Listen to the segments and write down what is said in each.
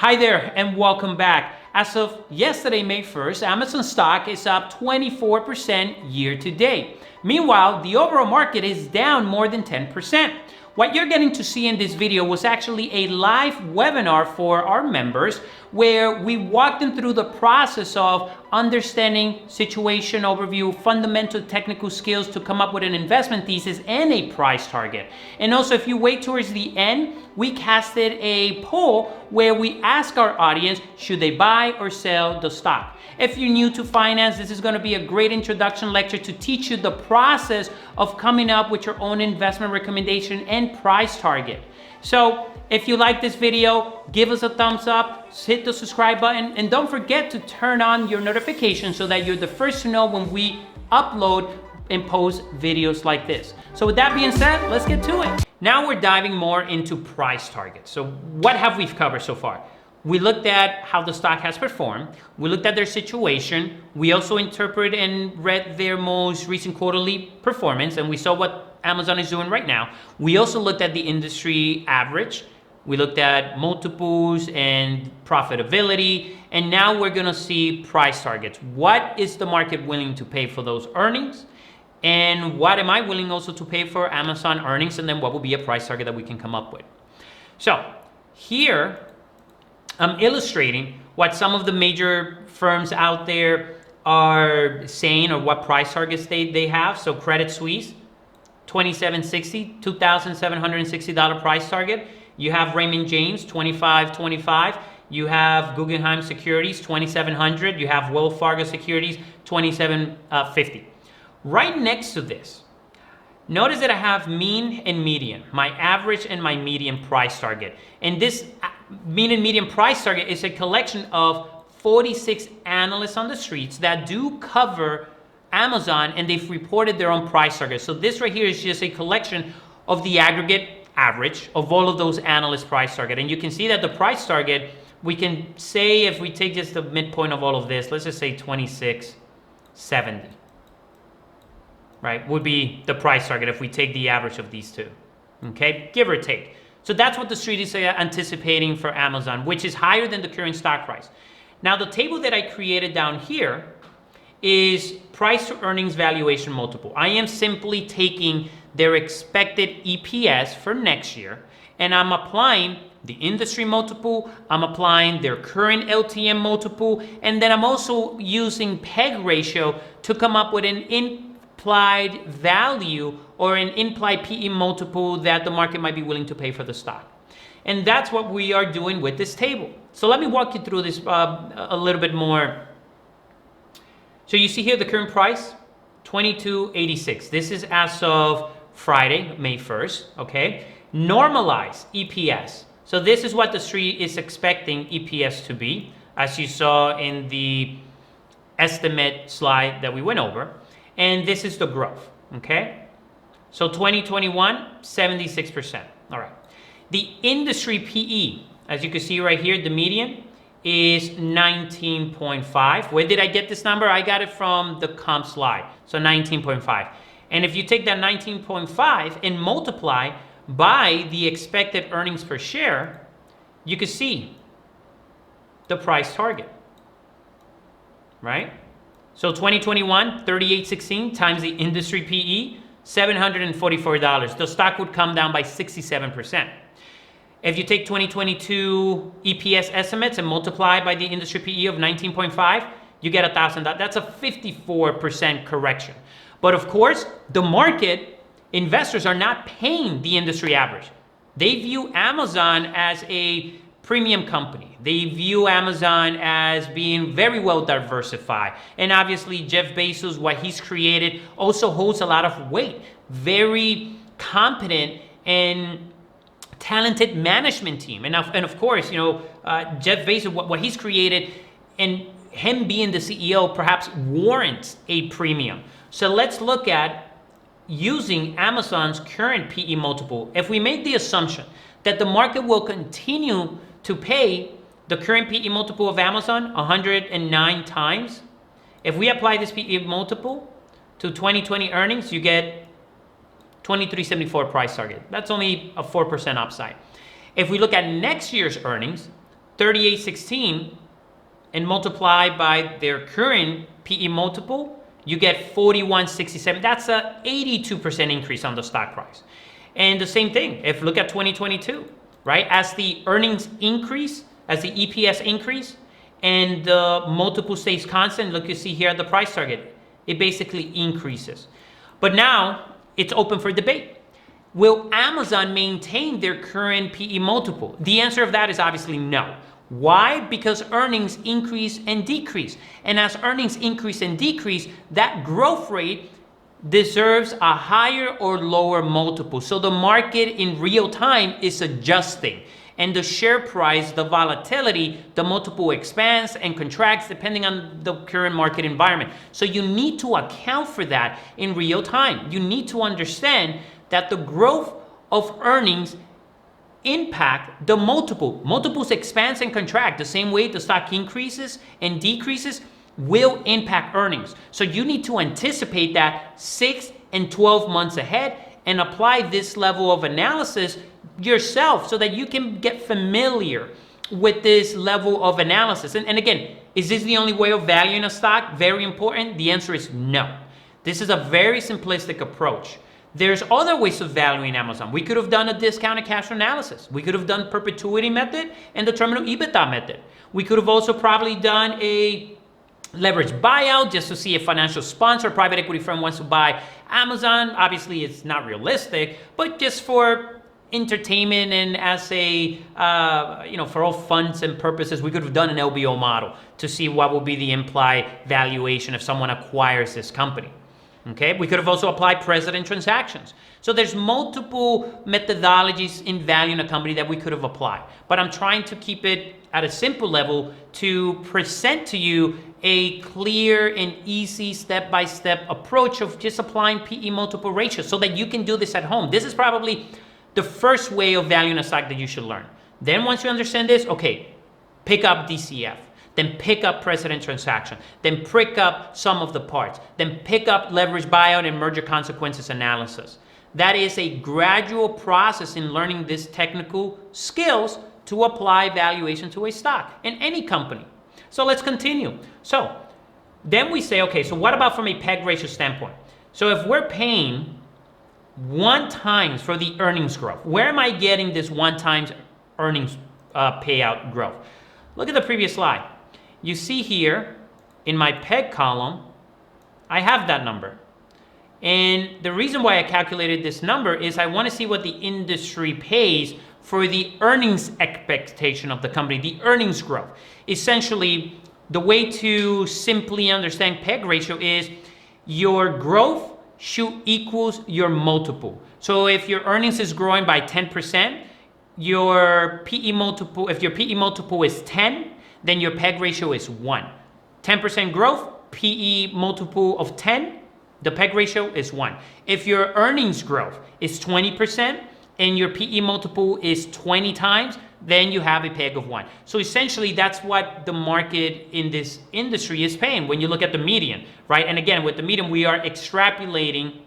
Hi there and welcome back. As of yesterday, May 1st, Amazon stock is up 24% year to date. Meanwhile, the overall market is down more than 10%. What you're getting to see in this video was actually a live webinar for our members where we walked them through the process of understanding situation overview, fundamental technical skills to come up with an investment thesis and a price target. And also, if you wait towards the end, we casted a poll where we ask our audience, should they buy or sell the stock? If you're new to finance, this is going to be a great introduction lecture to teach you the process of coming up with your own investment recommendation and price target. So if you like this video, give us a thumbs up, hit the subscribe button, and don't forget to turn on your notifications so that you're the first to know when we upload and post videos like this. So with that being said, let's get to it. Now we're diving more into price targets. So what have we covered so far? We looked at how the stock has performed. We looked at their situation. We also interpreted and read their most recent quarterly performance, and we saw what Amazon is doing right now. We also looked at the industry average. We looked at multiples and profitability, and now we're gonna see price targets. What is the market willing to pay for those earnings? And what am I willing also to pay for Amazon earnings? And then what will be a price target that we can come up with? So here, I'm illustrating what some of the major firms out there are saying or what price targets they have. So Credit Suisse, $27.60, $2,760 price target. You have Raymond James, $25.25. You have Guggenheim Securities, $2,700. You have Wells Fargo Securities, $2,750. Right next to this, notice that I have mean and median, my average and my median price target. And this mean and median price target is a collection of 46 analysts on the streets that do cover Amazon, and they've reported their own price target. So this right here is just a collection of the aggregate average of all of those analysts' price target. And you can see that the price target, we can say, if we take just the midpoint of all of this, let's just say 26.70. Right, would be the price target if we take the average of these two, okay, give or take. So that's what the street is anticipating for Amazon, which is higher than the current stock price. Now the table that I created down here is price to earnings valuation multiple. I am simply taking their expected EPS for next year, and I'm applying the industry multiple, I'm applying their current LTM multiple, and then I'm also using PEG ratio to come up with an implied value or an implied PE multiple that the market might be willing to pay for the stock. And that's what we are doing with this table. So let me walk you through this a little bit more. So you see here the current price, $22.86. This is as of Friday, May 1st, okay? Normalized EPS. So this is what the street is expecting EPS to be, as you saw in the estimate slide that we went over. And this is the growth, okay? So 2021, 76%, all right. The industry PE, as you can see right here, the median is 19.5. Where did I get this number? I got it from the comp slide, so 19.5. And if you take that 19.5 and multiply by the expected earnings per share, you can see the price target, right? So 2021, 38.16 times the industry PE, $744. The stock would come down by 67%. If you take 2022 EPS estimates and multiply by the industry PE of 19.5, you get $1,000. That's a 54% correction. But of course, the market investors are not paying the industry average. They view Amazon as a premium company. They view Amazon as being very well diversified. And obviously Jeff Bezos, what he's created, also holds a lot of weight. Very competent and talented management team. And of course, you know, Jeff Bezos, what he's created and him being the CEO perhaps warrants a premium. So let's look at using Amazon's current PE multiple. If we make the assumption that the market will continue to pay the current PE multiple of Amazon 109 times, if we apply this PE multiple to 2020 earnings, you get 23.74 price target. That's only a 4% upside. If we look at next year's earnings, 38.16 and multiply by their current PE multiple, you get 41.67. That's a 82% increase on the stock price. And the same thing, if look at 2022, right? As the earnings increase, as the EPS increase, and the multiple stays constant, look, you see here at the price target, it basically increases. But now it's open for debate. Will Amazon maintain their current PE multiple? The answer of that is obviously no. Why? Because earnings increase and decrease. And as earnings increase and decrease, that growth rate deserves a higher or lower multiple. So the market in real time is adjusting. And the share price, the volatility, the multiple expands and contracts depending on the current market environment. So you need to account for that in real time. You need to understand that the growth of earnings impact the multiple. Multiples expands and contract the same way the stock increases and decreases will impact earnings. So you need to anticipate that 6 and 12 months ahead and apply this level of analysis yourself so that you can get familiar with this level of analysis. And again, is this the only way of valuing a stock? Very important. The answer is no. This is a very simplistic approach. There's other ways of valuing Amazon. We could have done a discounted cash flow analysis. We could have done perpetuity method and the terminal EBITDA method. We could have also probably done a leverage buyout just to see if financial sponsor, private equity firm wants to buy Amazon. Obviously, it's not realistic, but just for entertainment and as a, for all funds and purposes, we could have done an LBO model to see what will be the implied valuation if someone acquires this company. Okay, we could have also applied precedent transactions. So there's multiple methodologies in valuing a company that we could have applied. But I'm trying to keep it at a simple level to present to you a clear and easy step-by-step approach of just applying PE multiple ratios so that you can do this at home. This is probably the first way of valuing a stock that you should learn. Then once you understand this, okay, pick up DCF. Then pick up precedent transaction, then pick up sum of the parts, then pick up leverage buyout and merger consequences analysis. That is a gradual process in learning these technical skills to apply valuation to a stock in any company. So let's continue. So then we say, okay, so what about from a PEG ratio standpoint? So if we're paying 1 times for the earnings growth, where am I getting this 1 times earnings payout growth? Look at the previous slide. You see here in my PEG column, I have that number. And the reason why I calculated this number is I want to see what the industry pays for the earnings expectation of the company, the earnings growth. Essentially, the way to simply understand PEG ratio is your growth should equals your multiple. So if your earnings is growing by 10%, your PE multiple, if your PE multiple is 10, then your PEG ratio is 1. 10% growth, PE multiple of 10, the PEG ratio is 1. If your earnings growth is 20% and your PE multiple is 20 times, then you have a PEG of 1. So essentially, that's what the market in this industry is paying when you look at the median, right? And again, with the median, we are extrapolating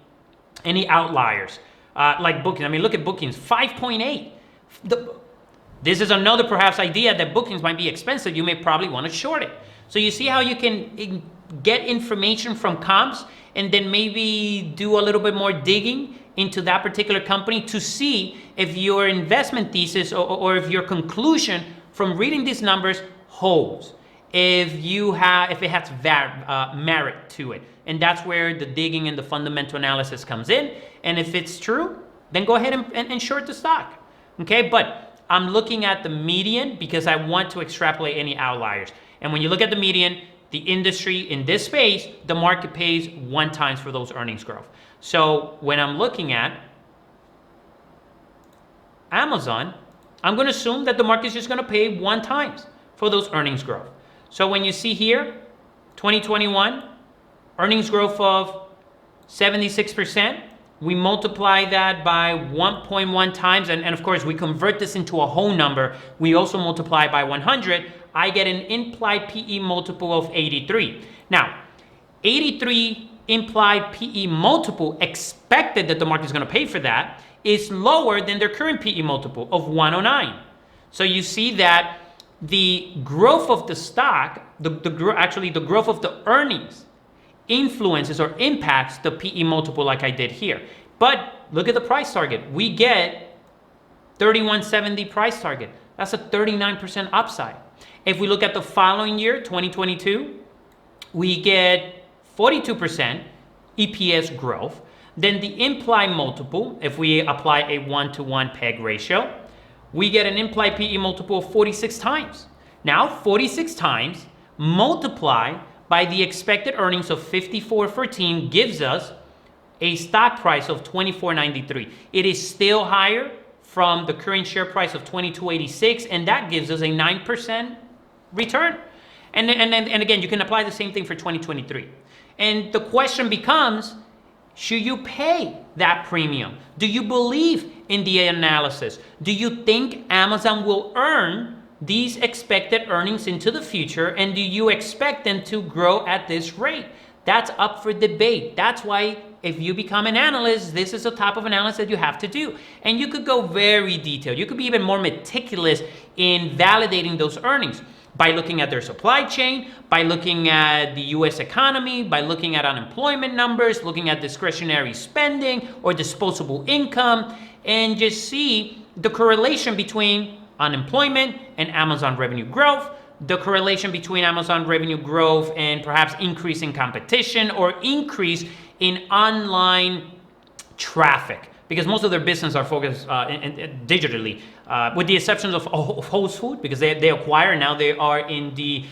any outliers, like bookings. I mean, look at bookings, 5.8. This is another perhaps idea that bookings might be expensive. You may probably want to short it. So you see how you can get information from comps and then maybe do a little bit more digging into that particular company to see if your investment thesis or if your conclusion from reading these numbers holds, if it has merit to it. And that's where the digging and the fundamental analysis comes in. And if it's true, then go ahead and short the stock. Okay, but I'm looking at the median because I want to extrapolate any outliers. And when you look at the median, the industry in this space, the market pays 1 times for those earnings growth. So when I'm looking at Amazon, I'm going to assume that the market is just going to pay 1 times for those earnings growth. So when you see here, 2021, earnings growth of 76%, we multiply that by 1.1 times, and of course we convert this into a whole number. We also multiply by 100. I get an implied PE multiple of 83. Now, 83 implied PE multiple expected that the market is going to pay for that is lower than their current PE multiple of 109. So you see that the growth of the stock, actually the growth of the earnings influences or impacts the PE multiple like I did here. But look at the price target. We get 3170 price target. That's a 39% upside. If we look at the following year, 2022, we get 42% EPS growth. Then the implied multiple, if we apply a 1-to-1 PEG ratio, we get an implied PE multiple of 46 times. Now, 46 times multiplied by the expected earnings of 54.14 gives us a stock price of $24.93. It is still higher from the current share price of $22.86, and that gives us a 9% return. And again, you can apply the same thing for 2023. And the question becomes, should you pay that premium? Do you believe in the analysis? Do you think Amazon will earn these expected earnings into the future? And do you expect them to grow at this rate? That's up for debate. That's why if you become an analyst, this is the type of analysis that you have to do. And you could go very detailed. You could be even more meticulous in validating those earnings by looking at their supply chain, by looking at the US economy, by looking at unemployment numbers, looking at discretionary spending or disposable income, and just see the correlation between unemployment and Amazon revenue growth, the correlation between Amazon revenue growth and perhaps increase in competition or increase in online traffic, because most of their business are focused digitally, with the exceptions of Whole Foods, because they acquire, now they are in the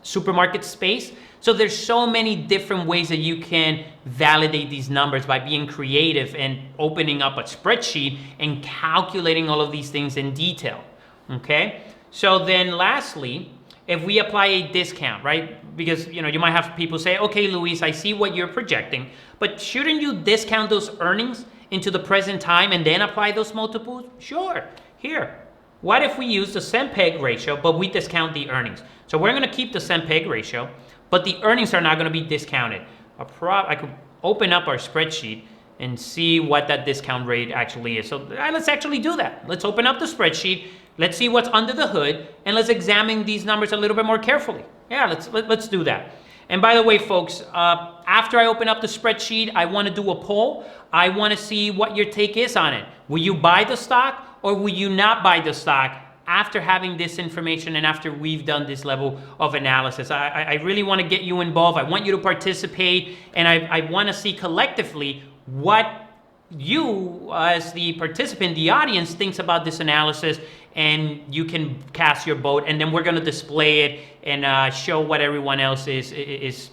supermarket space. So there's so many different ways that you can validate these numbers by being creative and opening up a spreadsheet and calculating all of these things in detail, okay? So then lastly, if we apply a discount, right? Because you might have people say, okay, Luis, I see what you're projecting, but shouldn't you discount those earnings into the present time and then apply those multiples? Sure. Here, what if we use the cent-peg ratio, but we discount the earnings? So we're gonna keep the cent-peg ratio, but the earnings are not gonna be discounted. I could open up our spreadsheet and see what that discount rate actually is. So let's actually do that. Let's open up the spreadsheet. Let's see what's under the hood, and let's examine these numbers a little bit more carefully. Yeah, let's do that. And by the way, folks, after I open up the spreadsheet, I want to do a poll. I want to see what your take is on it. Will you buy the stock or will you not buy the stock after having this information and after we've done this level of analysis? I really want to get you involved. I want you to participate, and I want to see collectively what you as the participant, the audience, thinks about this analysis, and you can cast your vote, and then we're going to display it and show what everyone else is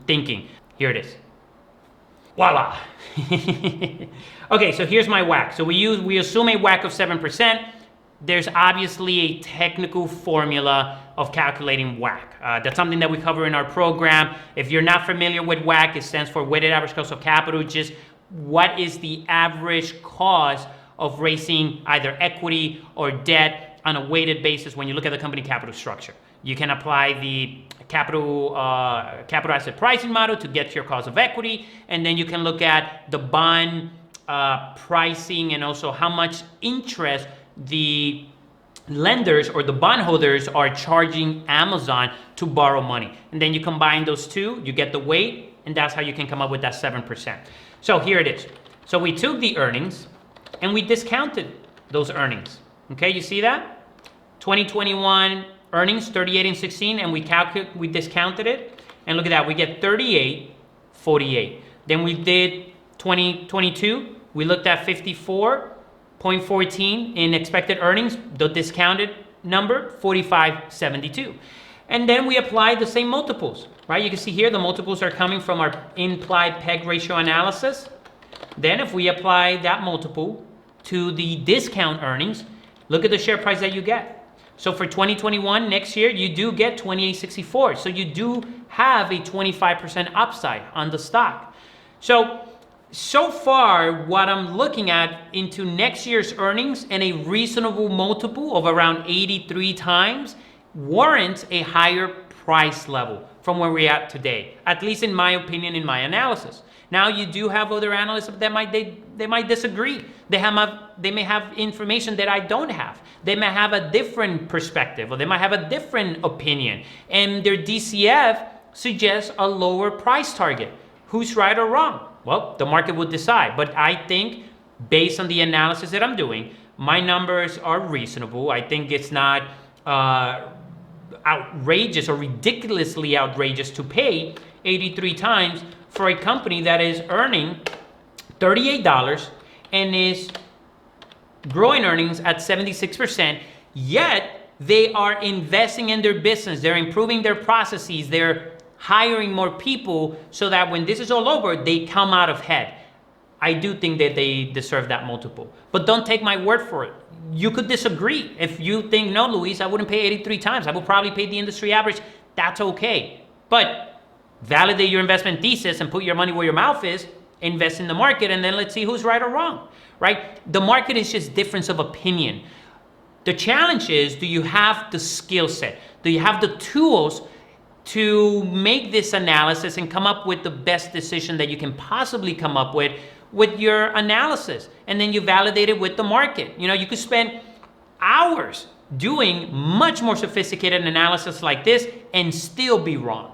thinking. Here it is. Voila. Okay, so here's my WACC. So we assume a WACC of 7%. There's obviously a technical formula of calculating WACC. That's something that we cover in our program. If you're not familiar with WACC, it stands for weighted average cost of capital. Just what is the average cost of raising either equity or debt on a weighted basis when you look at the company capital structure. You can apply the capital asset pricing model to get your cost of equity, and then you can look at the bond pricing and also how much interest the lenders or the bondholders are charging Amazon to borrow money. And then you combine those two, you get the weight, and that's how you can come up with that 7%. So here it is. So we took the earnings and we discounted those earnings. Okay, you see that? 2021 earnings, 38 and 16, and we discounted it. And look at that, we get 38.48. Then we did 2022, we looked at 54.14 in expected earnings, the discounted number, 45.72. And then we applied the same multiples, right? You can see here the multiples are coming from our implied PEG ratio analysis. Then if we apply that multiple to the discount earnings, look at the share price that you get. So for 2021, next year, you do get $28.64. So you do have a 25% upside on the stock. So far, what I'm looking at into next year's earnings and a reasonable multiple of around 83 times warrants a higher price level from where we're at today, at least in my opinion, in my analysis. Now you do have other analysts that they might disagree. They may have information that I don't have. They may have a different perspective, or they might have a different opinion, and their DCF suggests a lower price target. Who's right or wrong? Well, the market will decide. But I think, based on the analysis that I'm doing, my numbers are reasonable. I think it's not outrageous or ridiculously outrageous to pay 83 times for a company that is earning $38 and is growing earnings at 76%, yet they are investing in their business. They're improving their processes. They're hiring more people so that when this is all over, they come out ahead. I do think that they deserve that multiple. But don't take my word for it. You could disagree. If you think, no, Luis, I wouldn't pay 83 times. I would probably pay the industry average. That's okay. But validate your investment thesis and put your money where your mouth is, invest in the market, and then let's see who's right or wrong, right? The market is just difference of opinion. The challenge is, do you have the skill set? Do you have the tools to make this analysis and come up with the best decision that you can possibly come up with your analysis? And then you validate it with the market. You know, you could spend hours doing much more sophisticated analysis like this and still be wrong.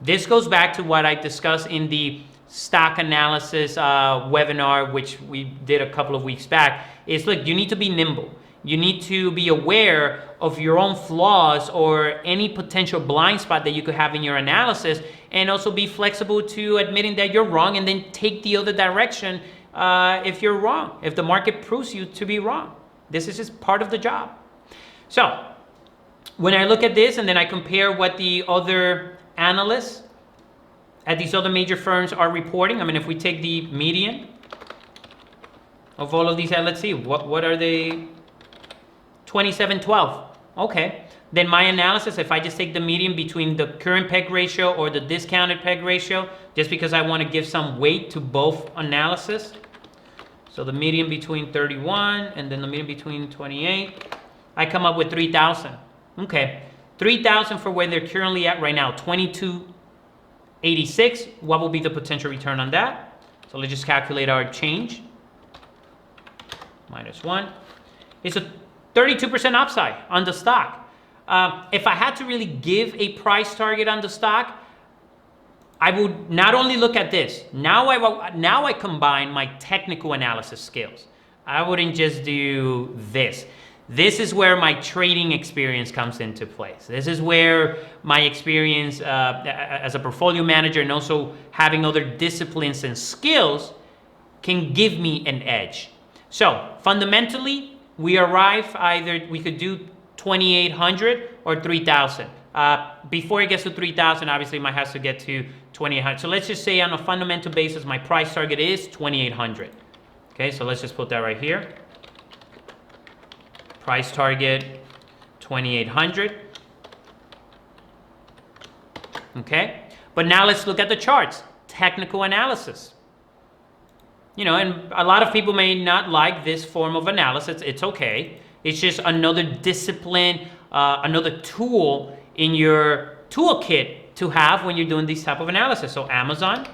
This goes back to what I discussed in the stock analysis webinar, which we did a couple of weeks back, is look, you need to be nimble. You need to be aware of your own flaws or any potential blind spot that you could have in your analysis, and also be flexible to admitting that you're wrong, and then take the other direction if you're wrong, if the market proves you to be wrong. This is just part of the job. So when I look at this and then I compare what the other analysts at these other major firms are reporting, I mean, if we take the median of all of these, let's see, what are they? 27.12. Okay. Then my analysis, if I just take the median between the current PEG ratio or the discounted PEG ratio, just because I want to give some weight to both analysis. So the median between 31 and then the median between 28, I come up with 3,000. Okay. 3,000 for where they're currently at right now, 22.86. What will be the potential return on that? So let's just calculate our change. -1. It's a 32% upside on the stock. If I had to really give a price target on the stock, I would not only look at this. Now I combine my technical analysis skills. I wouldn't just do this. This is where my trading experience comes into place. This is where my experience as a portfolio manager and also having other disciplines and skills can give me an edge. So fundamentally, we arrive either, we could do 2,800 or 3,000. Before it gets to 3,000, obviously, it has to get to 2,800. So let's just say on a fundamental basis, my price target is 2,800. Okay, so let's just put that right here. Price target, 2,800. Okay, but now let's look at the charts. Technical analysis. You know, and a lot of people may not like this form of analysis. It's okay. It's just another discipline, another tool in your toolkit to have when you're doing this type of analysis. So Amazon,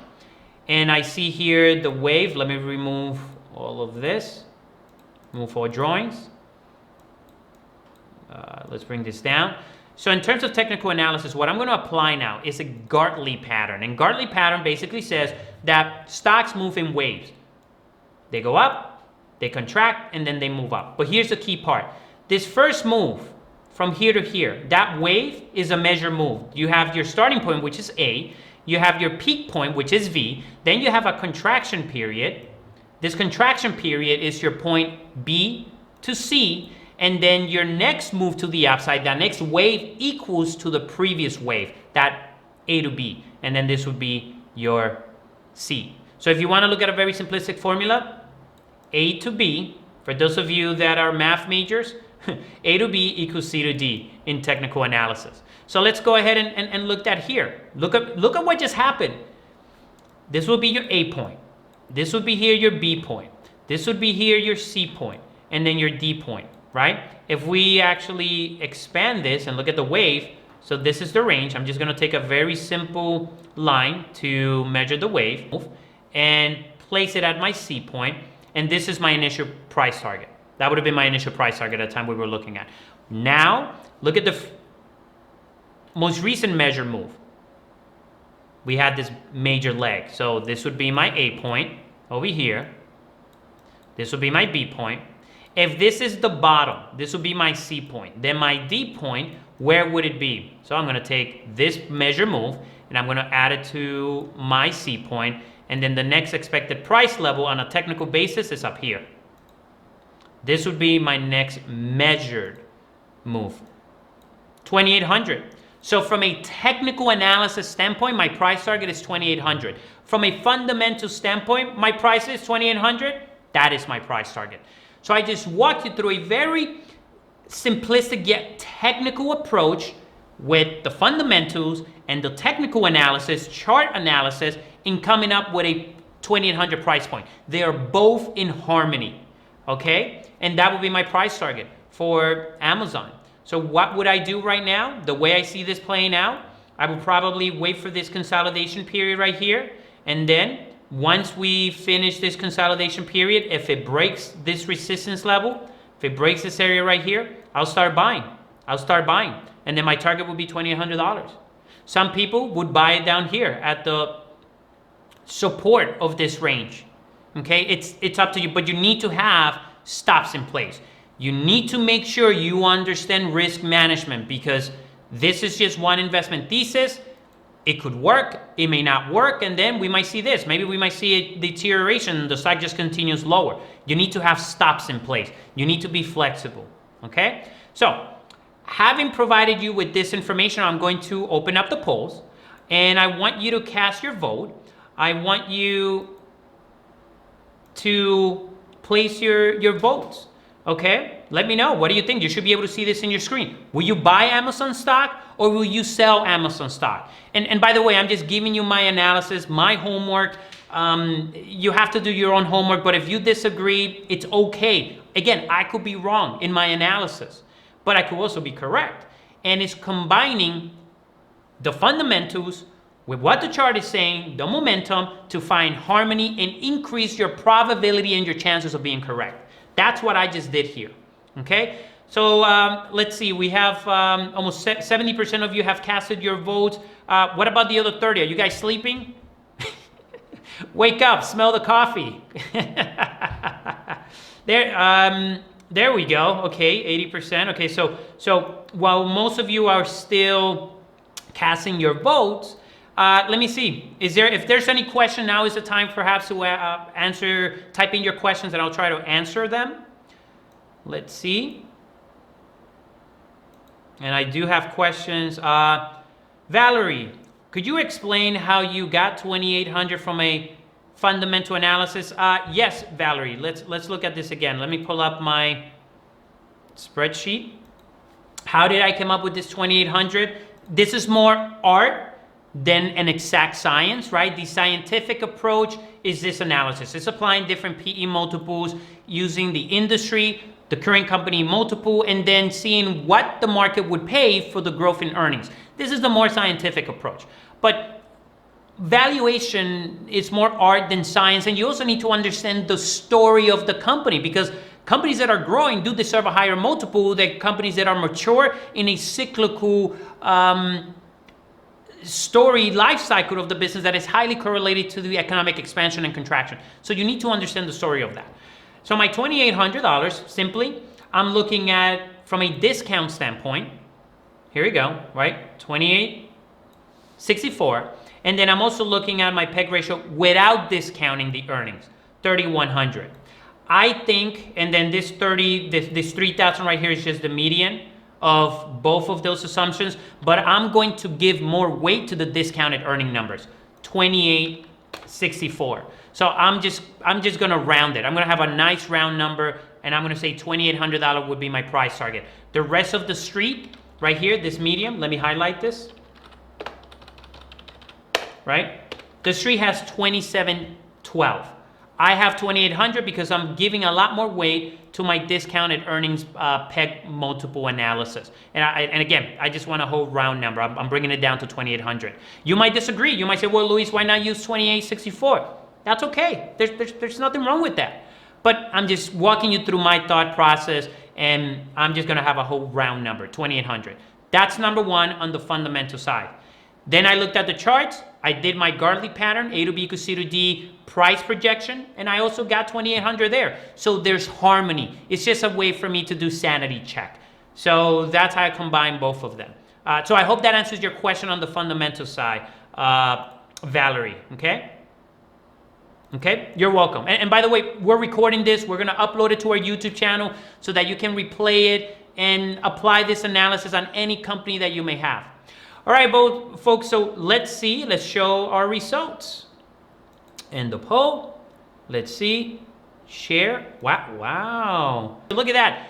and I see here the wave. Let me remove all of this. Remove all drawings. Let's bring this down. So in terms of technical analysis, what I'm going to apply now is a Gartley pattern. And Gartley pattern basically says that stocks move in waves. They go up, they contract, and then they move up. But here's the key part. This first move from here to here, that wave is a measure move. You have your starting point, which is A. You have your peak point, which is V. Then you have a contraction period. This contraction period is your point B to C. And then your next move to the upside, that next wave equals to the previous wave, that A to B. And then this would be your C. So if you want to look at a very simplistic formula, A to B, for those of you that are math majors, A to B equals C to D in technical analysis. So let's go ahead and look at here. Look at what just happened. This will be your A point. This would be here your B point. This would be here your C point, and then your D point, right? If we actually expand this and look at the wave, So this is the range. I'm just going to take a very simple line to measure the wave and place it at my C point. And this is my initial price target. That would have been my initial price target at the time we were looking at. Now, look at the most recent measure move. We had this major leg. So this would be my A point over here. This would be my B point. If this is the bottom, this would be my C point. Then my D point, where would it be? So I'm going to take this measure move and I'm going to add it to my C point. And then the next expected price level on a technical basis is up here. This would be my next measured move, 2,800. So from a technical analysis standpoint, my price target is 2,800. From a fundamental standpoint, my price is 2,800. That is my price target. So I just walked you through a very simplistic yet technical approach with the fundamentals and the technical analysis, chart analysis, in coming up with a 2,800 price point. They are both in harmony, okay? And that would be my price target for Amazon. So what would I do right now? The way I see this playing out, I would probably wait for this consolidation period right here. And then once we finish this consolidation period, if it breaks this resistance level, if it breaks this area right here, I'll start buying. And then my target would be $2,800. Some people would buy it down here at the support of this range. Okay, it's up to you, but you need to have stops in place. You need to make sure you understand risk management, because this is just one investment thesis. It could work, it may not work, and then we might see this. Maybe we might see a deterioration, the stock just continues lower. You need to have stops in place. You need to be flexible, okay? So, having provided you with this information, I'm going to open up the polls, and I want you to cast your vote. I want you to place your votes, okay? Let me know. What do you think? You should be able to see this in your screen. Will you buy Amazon stock or will you sell Amazon stock? And by the way, I'm just giving you my analysis, my homework. You have to do your own homework, but if you disagree, it's okay. Again, I could be wrong in my analysis, but I could also be correct. And it's combining the fundamentals with what the chart is saying, the momentum, to find harmony and increase your probability and your chances of being correct. That's what I just did here, okay? So let's see, we have almost 70% of you have casted your votes. What about the other 30? Are you guys sleeping? Wake up, smell the coffee. There we go, okay, 80%. Okay, so while most of you are still casting your votes, let me see. If there's any question, now is the time perhaps to type in your questions and I'll try to answer them. Let's see. And I do have questions. Valerie, could you explain how you got 2,800 from a fundamental analysis? Yes, Valerie. Let's look at this again. Let me pull up my spreadsheet. How did I come up with this 2,800? This is more art than an exact science, right? The scientific approach is this analysis. It's applying different PE multiples using the industry, the current company multiple, and then seeing what the market would pay for the growth in earnings. This is the more scientific approach. But valuation is more art than science, and you also need to understand the story of the company, because companies that are growing do deserve a higher multiple than companies that are mature in a cyclical story life cycle of the business that is highly correlated to the economic expansion and contraction. So you need to understand the story of that. So my $2,800, simply, I'm looking at from a discount standpoint. Here we go, right? 28.64. And then I'm also looking at my PEG ratio without discounting the earnings, 3,100. I think, and then this 3,000 right here is just the median of both of those assumptions, but I'm going to give more weight to the discounted earning numbers, 28.64. So I'm just gonna round it. I'm gonna have a nice round number, and I'm gonna say $2,800 would be my price target. The rest of the street, right here, this medium, let me highlight this, right? The street has 27.12. I have 2,800 because I'm giving a lot more weight to my discounted earnings PEG multiple analysis. And again, I just want a whole round number. I'm bringing it down to 2,800. You might disagree. You might say, well, Luis, why not use 2,864? That's okay. There's nothing wrong with that. But I'm just walking you through my thought process, and I'm just going to have a whole round number, 2,800. That's number one on the fundamental side. Then I looked at the charts. I did my Gartley pattern, A to B equals C to D price projection, and I also got 2,800 there. So there's harmony. It's just a way for me to do sanity check. So that's how I combine both of them. So I hope that answers your question on the fundamental side, Valerie, okay? Okay, you're welcome. And by the way, we're recording this. We're going to upload it to our YouTube channel so that you can replay it and apply this analysis on any company that you may have. All right, both folks, so let's show our results. End the poll. Let's see. Share. Wow. Look at that.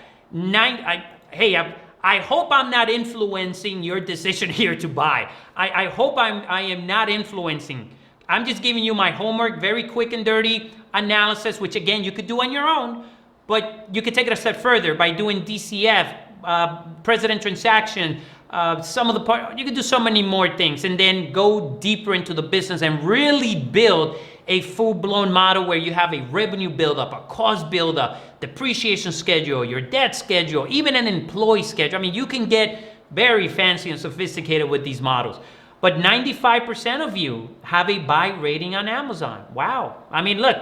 I hope I'm not influencing your decision here to buy. I hope I am not influencing. I'm just giving you my homework, very quick and dirty analysis, which again, you could do on your own, but you could take it a step further by doing DCF, president transaction, some of the part, you could do so many more things, and then go deeper into the business and really build a full-blown model where you have a revenue buildup, a cost buildup, depreciation schedule, your debt schedule, even an employee schedule. I mean, you can get very fancy and sophisticated with these models. But 95% of you have a buy rating on Amazon. Wow. I mean, look,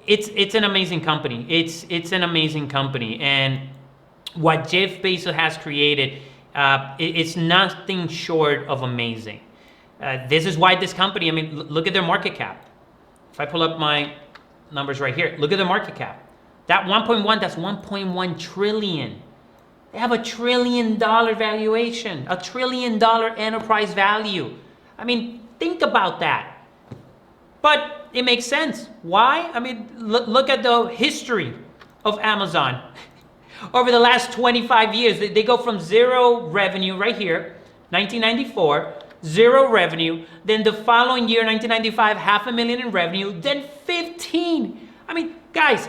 it's an amazing company. It's an amazing company. And what Jeff Bezos has created, it's nothing short of amazing. This is why this company, I mean, look at their market cap. If I pull up my numbers right here, look at the market cap. That 1.1, that's 1.1 trillion. They have $1 trillion valuation, $1 trillion enterprise value. I mean, think about that. But it makes sense. Why? I mean, look at the history of Amazon. Over the last 25 years, they go from zero revenue right here, 1994, zero revenue. Then the following year, 1995, $500,000 in revenue, then 15. I mean, guys,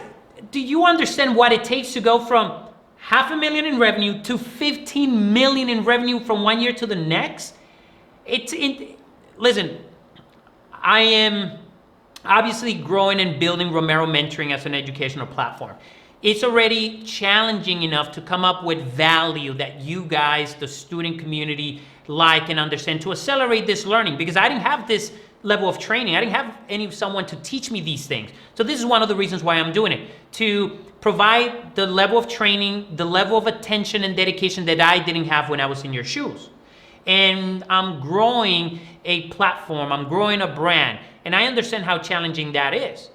do you understand what it takes to go from $500,000 in revenue to 15 million in revenue from one year to the next? Listen, I am obviously growing and building Romero Mentoring as an educational platform. It's already challenging enough to come up with value that you guys, the student community, like and understand to accelerate this learning, because I didn't have this level of training. I didn't have someone to teach me these things. So this is one of the reasons why I'm doing it, to provide the level of training, the level of attention and dedication that I didn't have when I was in your shoes. And I'm growing a platform, I'm growing a brand, and I understand how challenging that is.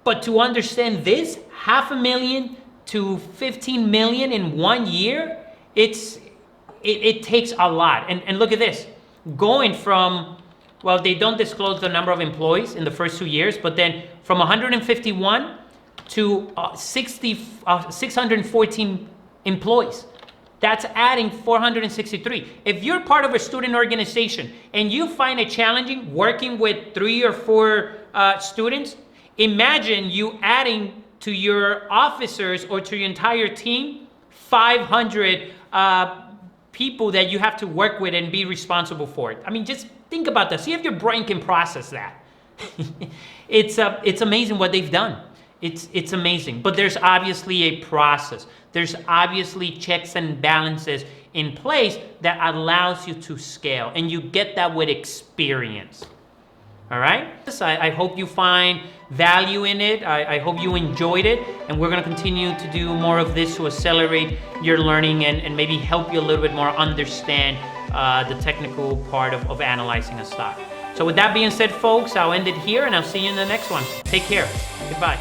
But to understand this, $500,000 to 15 million in 1 year, it takes a lot. And look at this, going from, well, they don't disclose the number of employees in the first 2 years, but then from 151 to 614 employees. That's adding 463. If you're part of a student organization and you find it challenging working with 3 or 4 students, imagine you adding to your officers or to your entire team 500 people that you have to work with and be responsible for it. I mean, just think about that. See if your brain can process that. It's amazing what they've done. It's amazing, but there's obviously a process. There's obviously checks and balances in place that allows you to scale, and you get that with experience. All right? I hope you find value in it. I hope you enjoyed it, and we're going to continue to do more of this to accelerate your learning and maybe help you a little bit more understand the technical part of analyzing a stock. So with that being said, folks, I'll end it here, and I'll see you in the next one. Take care. Goodbye.